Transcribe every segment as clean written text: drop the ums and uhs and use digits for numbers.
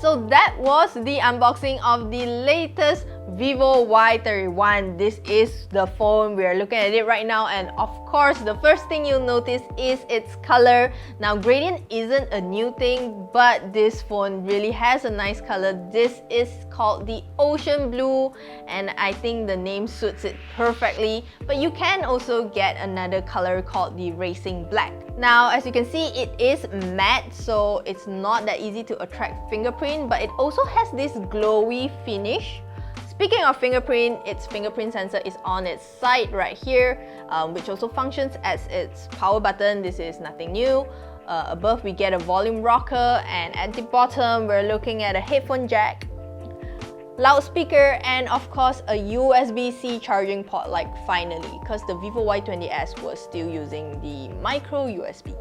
So that was the unboxing of the latest Vivo Y31. This is the phone, we are looking at it right now, and of course the first thing you'll notice is its color. Now gradient isn't a new thing, but this phone really has a nice color. This is called the ocean blue, and I think the name suits it perfectly. But you can also get another color called the racing black. Now as you can see, it is matte, so it's not that easy to attract fingerprint, but it also has this glowy finish. Speaking of fingerprint, its fingerprint sensor is on its side right here, which also functions as its power button. This is nothing new. Above we get a volume rocker, and at the bottom we're looking at a headphone jack, loudspeaker, and of course a USB-C charging port, like finally, because the Vivo Y20s was still using the micro USB.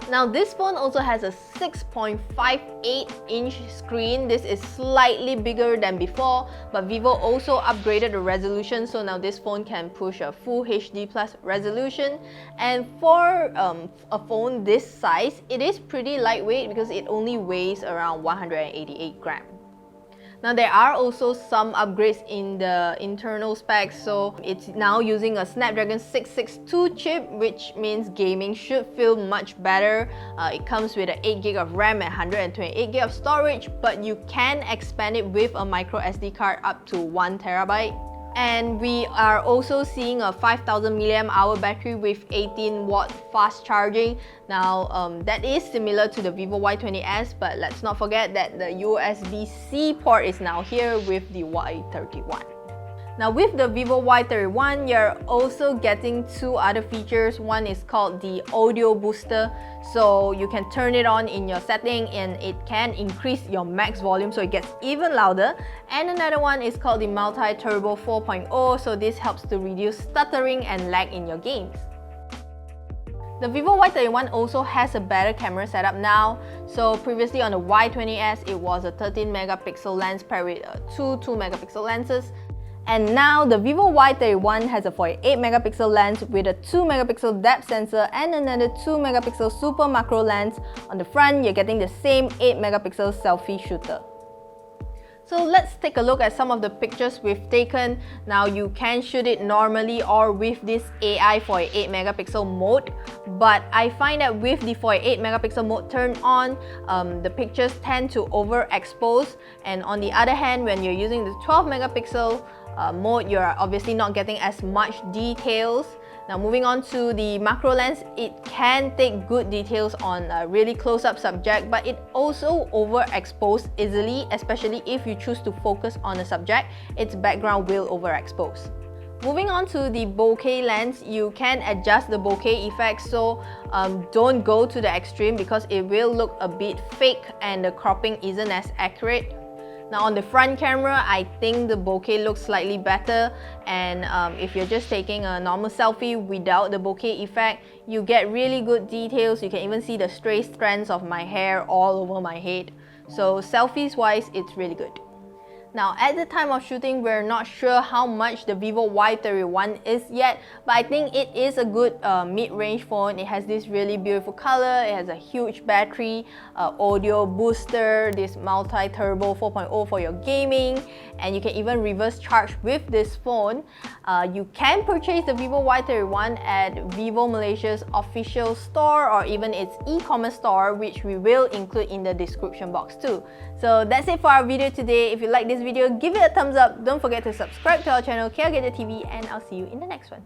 Now this phone also has a 6.58-inch screen. This is slightly bigger than before, but Vivo also upgraded the resolution, so now this phone can push a full HD+ resolution. And for a phone this size, it is pretty lightweight because it only weighs around 188 grams. Now there are also some upgrades in the internal specs, so it's now using a Snapdragon 662 chip, which means gaming should feel much better. It comes with an 8GB of RAM and 128GB of storage, but you can expand it with a micro SD card up to 1TB. And we are also seeing a 5000 mAh battery with 18-watt fast charging. Now that is similar to the Vivo Y20s, but let's not forget that the USB-C port is now here with the Y31. Now with the Vivo Y31, you're also getting two other features. One is called the audio booster, so you can turn it on in your setting and it can increase your max volume so it gets even louder. And another one is called the multi-turbo 4.0, so this helps to reduce stuttering and lag in your games. The Vivo Y31 also has a better camera setup now. So previously on the Y20s, it was a 13-megapixel lens paired with two 2-megapixel lenses. And now the Vivo Y31 has a 48-megapixel lens with a 2-megapixel depth sensor and another 2-megapixel super macro lens. On the front, you're getting the same 8-megapixel selfie shooter. So let's take a look at some of the pictures we've taken. Now you can shoot it normally or with this AI 48-megapixel mode, but I find that with the 48-megapixel mode turned on, the pictures tend to overexpose, and on the other hand, when you're using the 12-megapixel mode, you're obviously not getting as much details. Now moving on to the macro lens, it can take good details on a really close-up subject, but it also overexposes easily, especially if you choose to focus on a subject, its background will overexpose. Moving on to the bokeh lens, you can adjust the bokeh effect, so don't go to the extreme because it will look a bit fake and the cropping isn't as accurate. Now on the front camera, I think the bokeh looks slightly better, and if you're just taking a normal selfie without the bokeh effect, you get really good details. You can even see the stray strands of my hair all over my head. So selfies wise, it's really good. Now at the time of shooting, we're not sure how much the Vivo Y31 is yet, but I think it is a good mid-range phone. It has this really beautiful color, it has a huge battery, audio booster, this multi-turbo 4.0 for your gaming, and you can even reverse charge with this phone. You can purchase the Vivo Y31 at Vivo Malaysia's official store or even its e-commerce store, which we will include in the description box too. So that's it for our video today. If you like this video, give it a thumbs up. Don't forget to subscribe to our channel KLGadgetTV, and I'll see you in the next one.